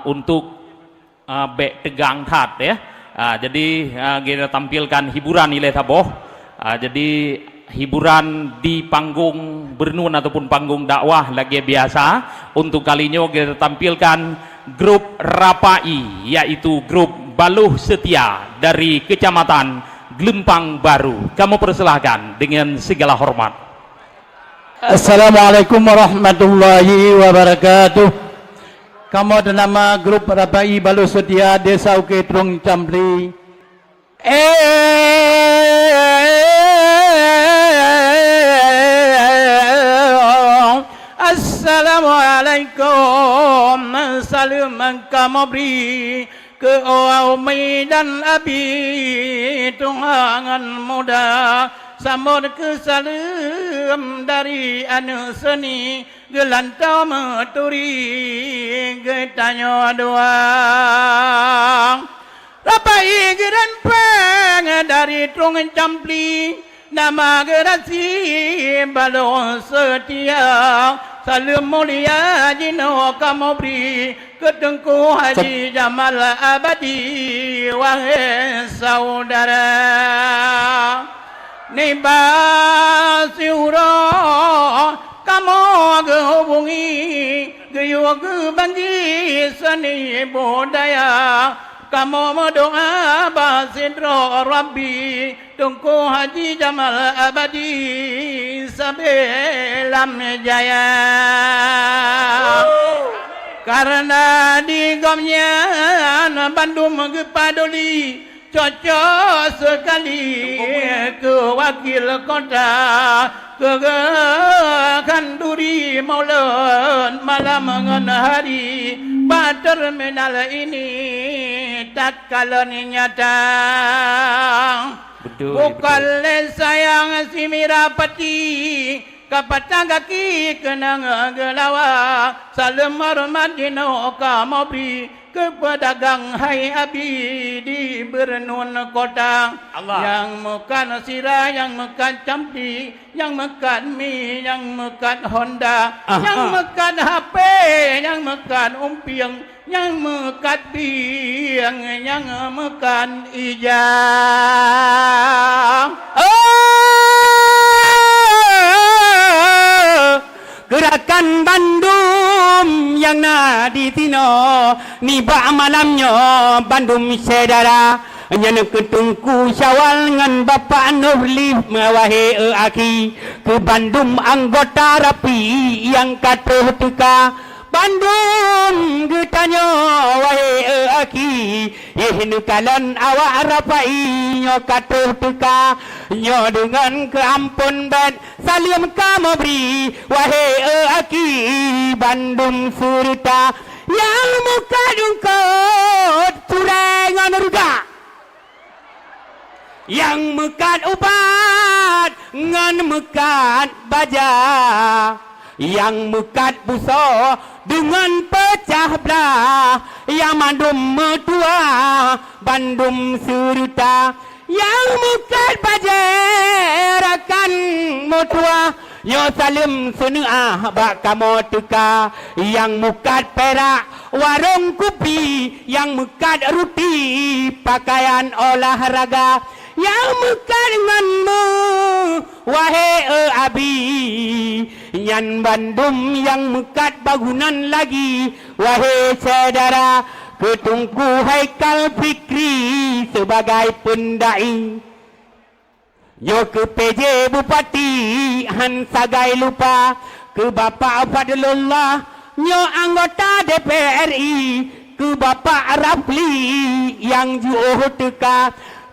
untuk bek tegang tat ya. Jadi kita tampilkan hiburan nilai taboh. Jadi hiburan di panggung bernun ataupun panggung dakwah lagi biasa. Untuk kalinya kita tampilkan grup Rapai, yaitu grup Baluh Setia dari Kecamatan Gelempang Baru. Kamu persilahkan dengan segala hormat. Assalamualaikum warahmatullahi wabarakatuh. Kamu ada nama grup Rapai Baluh Setia Desa Uke Trung Campli. Assalamualaikum. Salam kamu beri ke Umi dan Abi Tuhangan muda. Sambut ke salam dari anu seni gelantau meturi getanya doang. Rapai geran peng dari Trung Campli, nama gerasi Baluh Setia. Salam mulia jino kamu beri ke Tengku Haji Jamal Abadi, wahai saudara. Niba siuro kamu hubungi geyuh bagi seni budaya. Kamu berdoa basidro Rabbi Tengku Haji Jamal Abadi sabelam jaya. Karena di gomnya Bandung Gepadoli cocok sekali ke wakil kota ke Kanduri Maulan malam ngan hari terminal ini tak kalah nyata. Bukan sayang si Mirapati kapatang kaki kenang gelawa. Salam hormat dino kamu beri ke pedagang hai abi di Bernun kota. Allah. Yang makan sirah, yang makan campi, yang makan mie, yang makan Honda, yang makan HP, yang makan umpiang, yang makan biang, yang makan ijang. Gerakan Bandung yang nadi tino niba malamnya Bandung saudara nyana ketungku Syawal ngan Bapak Nurli mawahe aki ke Bandung anggota Rapi yang katuh teka Bandung getanya wahe aki ihnu kalan awak Rapai nyo katuh teka nyo dengan keampun bed salim kamu beri wahe aki Bandung surta yang muka dungkot curengan ruga yang mekat ubat ngan mekat baja yang mekat buso dengan pecah belah yang mandum metua Bandung surta yang mekat bajerakan metua yo salim senuah bak kamu teka yang mekat perak warung kopi yang mekat ruti pakaian olahraga yang mekat denganmu wahai abi nyan Bandung yang mekat bangunan lagi wahai saudara ketungku Haikal Fikri sebagai pendai yo ke PJ Bupati Han Sagai lupa ke Bapak Fadlullah nyo anggota DPRI ke Bapak Rapli yang juh teka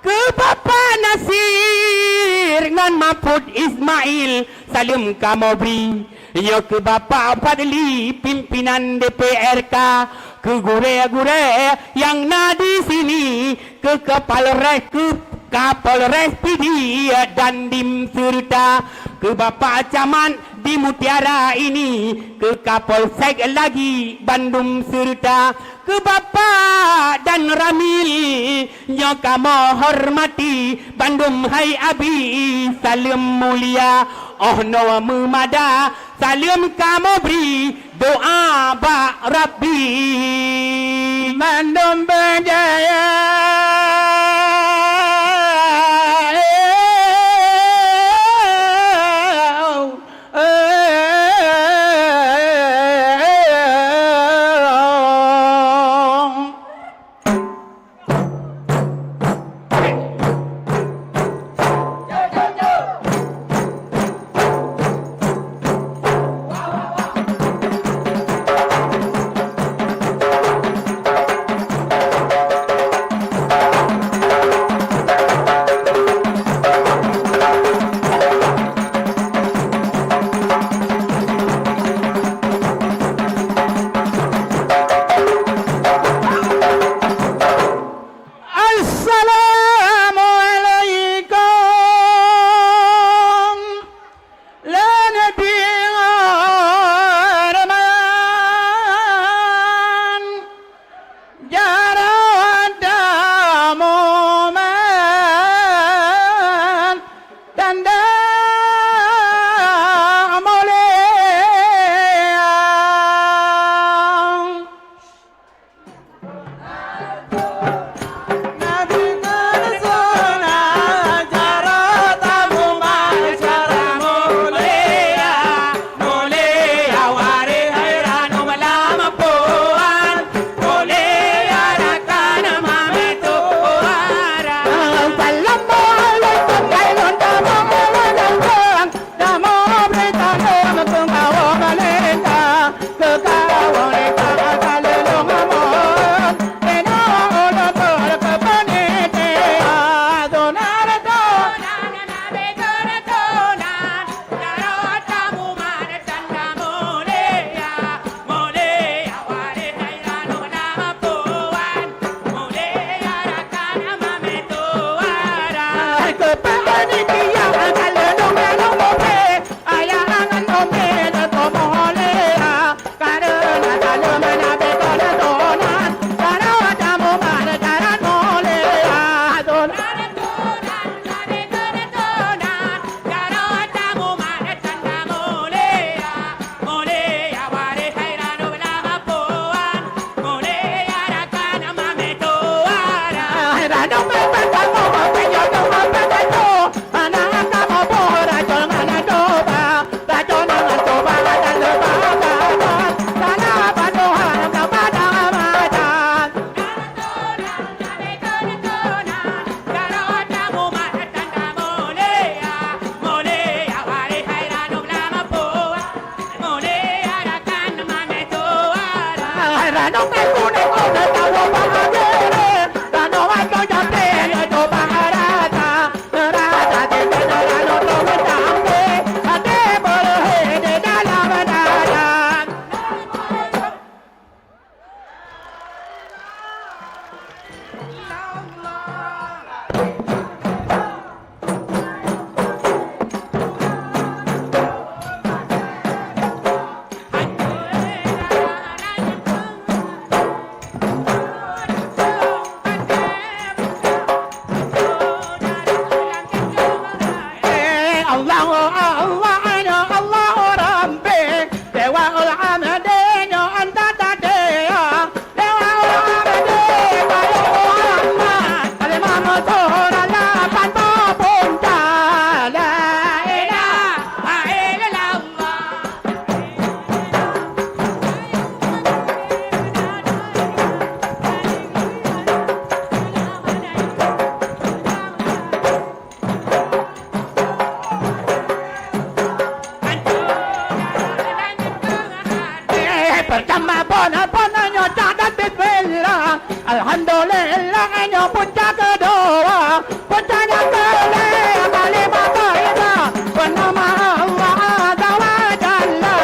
ke Bapak Nasir ngan Mahfud Ismail salim kamu beri yo ke Bapak Fadli pimpinan DPRK ke gure-gure yang nadi sini ke Kapolres PD dan Dim serta ke Bapak Camat di Mutiara ini ke Kapolsek lagi Bandung serta ke Bapak dan Ramil nyo kamu hormati Bandung hai abi salim mulia oh no memada salim kamu beri doa ba Rabbi Bandung berjaya. Alhamdulillah nyo punca kedua puncanya kelih kalimat thayyibah bernama Allah Azza wa Jalla.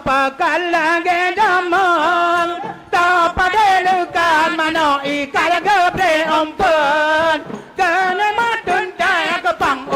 Pakalange damang tapadelukan mano ikal gebre ompun kene matun daya kepang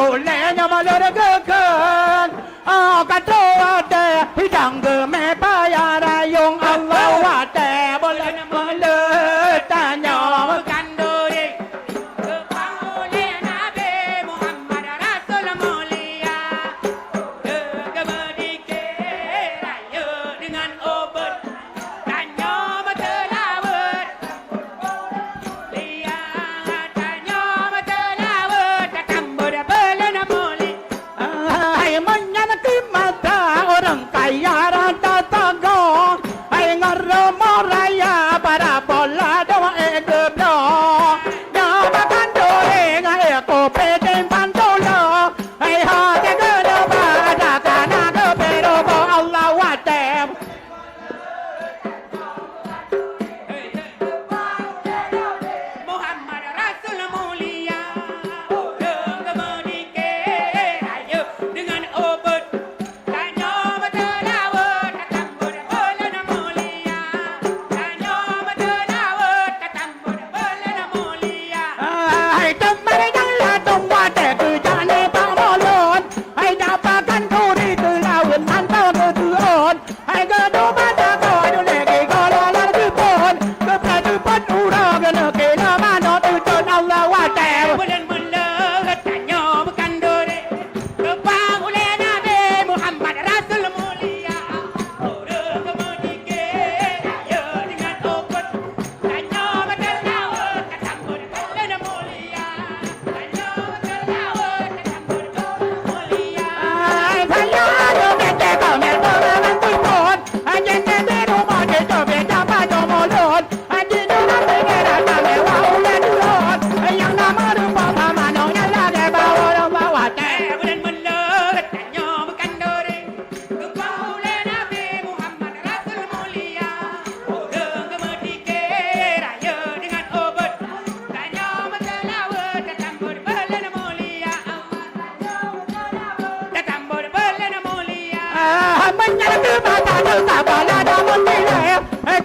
menyala ke mata dosa balada mutile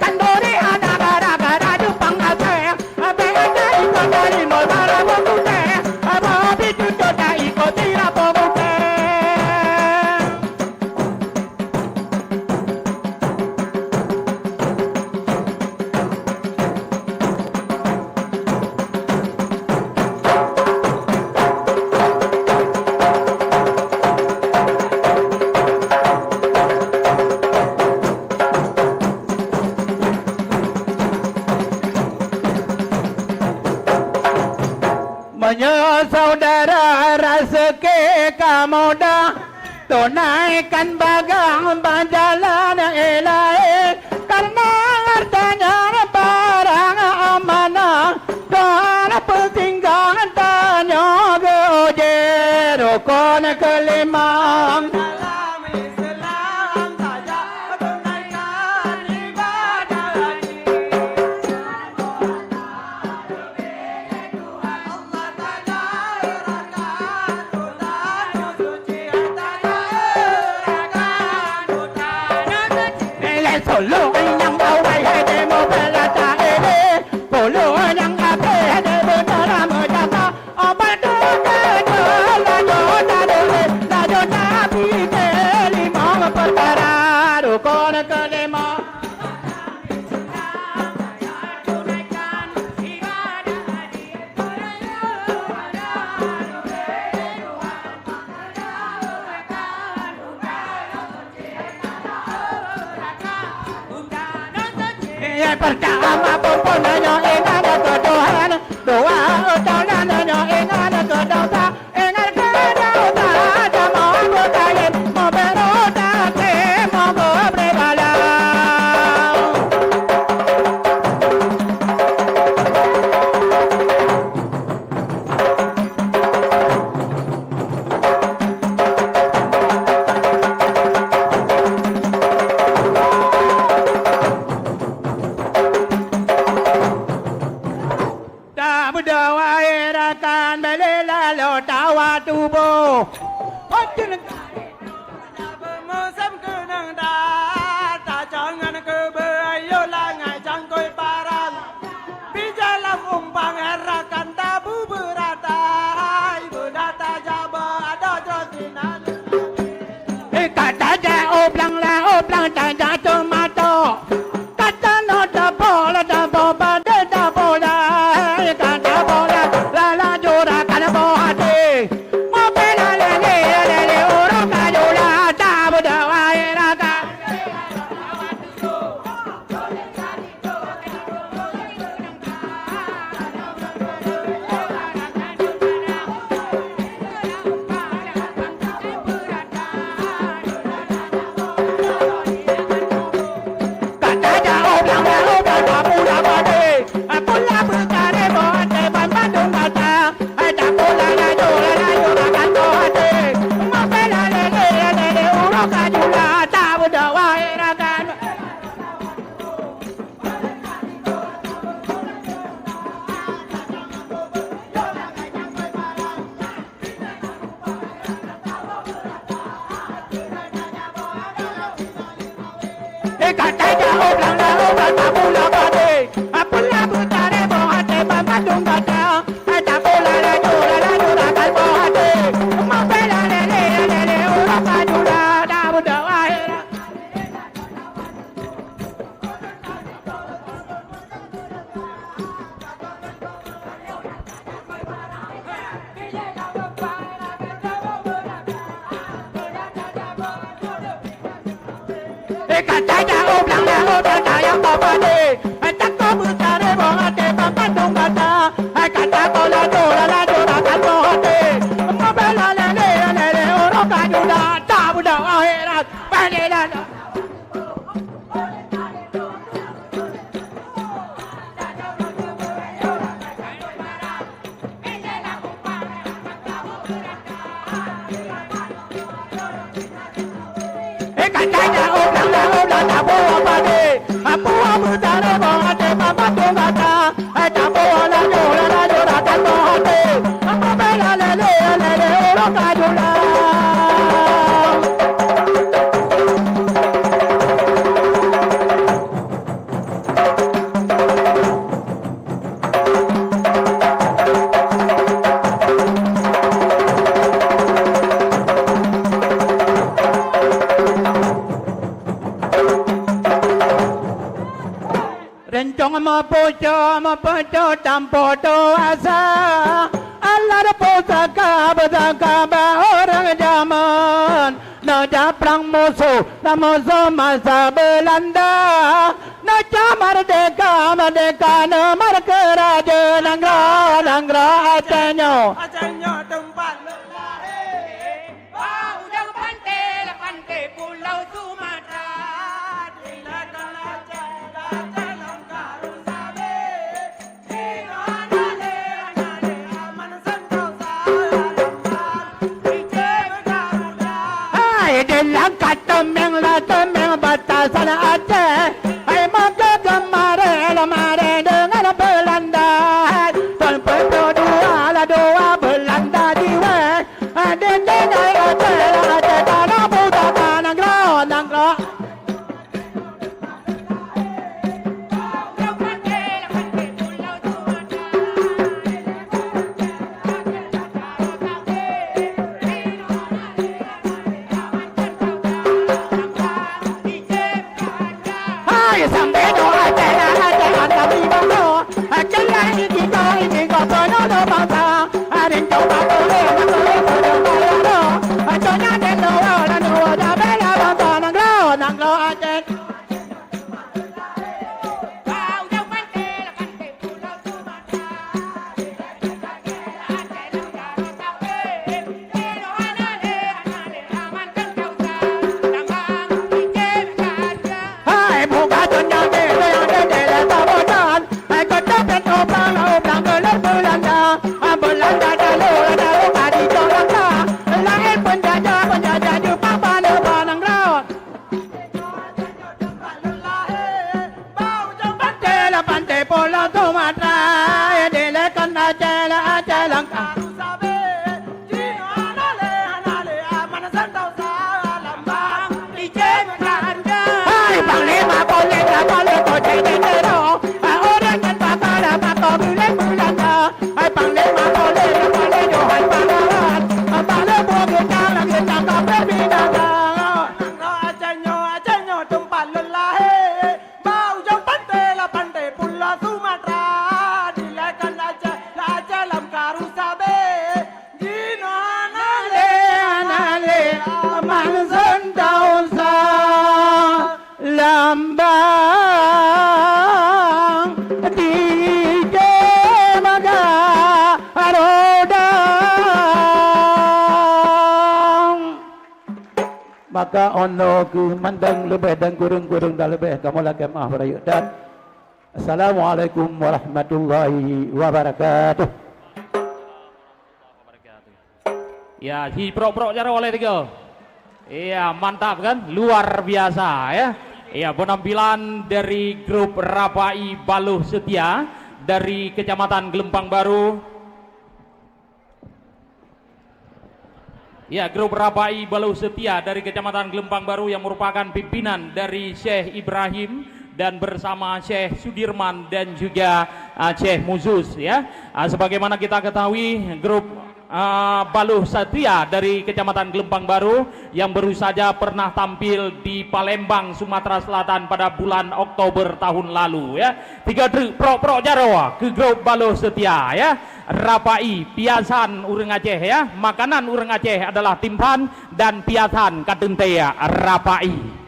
kandori ada gara-gara dupang ase beada ikut dari molbara bokute babi tutoda ikut tira bokute saudara rasa ke kamoda tunaikan bagang berjalan elai karena hartanya barang amanah dan pentingkan tanya geoje rukun kelima Solo yang awai hede mo belata ede Polo yang ape hede benara mojata Abadu kejo la jota dole La jota pike lima perkara Rukun kelima pertama pemponanya ingat ke Tuhan doa ucapannya ingat ke dosa ingat ke dosa mau berkain mau beroda mau berbala berdoa erakan belela lo tawa tubuh Ojen Musam kenang da ta jangan ke bayo langai jangkoi paran bijalam umpang erakan tabu berata ibu data jaba ada josinan kata ja oplang tanda tomato kata no dapola pada dapola kata bola la jura kana bohate mo pela le oro kajola tabu dawa eraka kata ja oplang tabu dawa Pula berkare bohate bandung kata ada pula la jura kan bohate mo pela le oro kajola tabu dawa eraka kata ja oplang tabu la bade pula berkare bohate bandung kata ada pula la jura kan bohate mo pela le oro kajola tabu dawa eraka kata ja oplang yang babade tak kau berkare bohate bandung kata kata bola jura kan bohate mo pela le oro kajola tabu dawa eraka balela katanya oplang tabu abade apu berkare bohate bandung kata tabu la jura kan bohate mo pela le oro kajola mapucho tampoto asa Allah pusaka ba orang zaman na japrang musuh na musuh masa Belanda na merdeka na markeraja nangra acenyo Acenyo tempat lelahe Bau jauh pantai pulau Sumatera Dilakan aja dalam karusabe Dino anale aman sentosa alamar Ije Garuda ai delang katemeng batasan Aceh ai maka gemare dengan Belanda ton dua Belanda diwe den Aceh tanah budaka nanggro sampai doa jalan kami bantu jalan ini kau penuh bangsa ada coba boleh conya den doa dan doa bela bangsa nanggro Aceh Karusabe Dino anale aman sentosa alamar Ije Garuda hai panglima boleh kau jadi tero orang yang bakal Belanda hai panglima boleh Johan Pangalan bala buat kita kau berbeda Acenyo tempat lelahe Bau jauh pantai pulau Sumatera Dilakan aja dalam karusabe Dino anale aman sentosa lambang di Jemaga Rodang maka ono ku mandang lebih dan kurung dah lebih kamu lagi maaf rayu dan Assalamualaikum warahmatullahi wabarakatuh. Ya, pro cara oleh tiga. Iya, mantap kan? Luar biasa ya. Iya, penampilan dari grup Rapai Baluh Setia dari Kecamatan Gelempang Baru. Ya, grup Rapai Baluh Setia dari Kecamatan Gelempang Baru yang merupakan pimpinan dari Syekh Ibrahim dan bersama Syekh Sudirman dan juga Syekh Muzus ya. Sebagaimana kita ketahui grup Baluh Setia dari Kecamatan Gelempang Baru yang baru saja pernah tampil di Palembang, Sumatera Selatan pada bulan Oktober tahun lalu ya. Tiga pro Jawa ke grup Baluh Setia ya. Rapai piasan urang Aceh ya. Makanan urang Aceh adalah timpan dan piasan kadentea Rapai.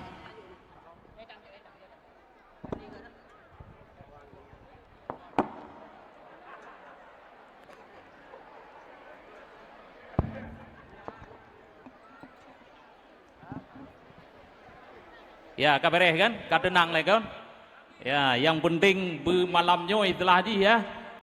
Ya, kabareh kan, kadenang lagi kan. Ya, yang penting malamnya itulah di ya.